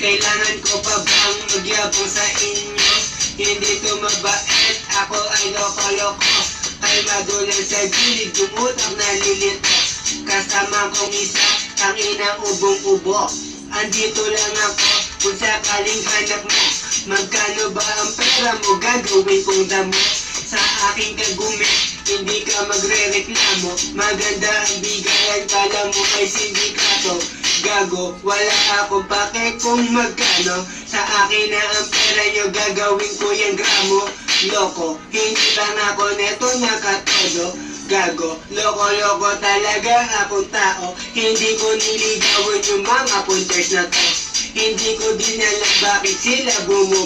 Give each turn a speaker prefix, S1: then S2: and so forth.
S1: Kailangan ko pa bang magyabang sa inyo? Hindi to mabait, ako ay loko-loko. Ay magulang sa gilid, yung utak na lilito. Kasama kong isa, ang inang ubong-ubo. Andito lang ako, kung sakaling hanap mo. Magkano ba ang pera mo, gagawin kong damo? Sa aking kagumi, hindi ka magre-reklamo. Maganda ang bigayan, kala mo kay sindikato. Gago, wala akong pake kung magkano. Sa akin na ang pera nyo, gagawin ko yung gramo. Loko, hindi lang ako neto nakatodo. Gago, loko-loko talaga akong tao. Hindi ko niligawan yung mga punters na to. Hindi ko din alam bakit sila bumubo.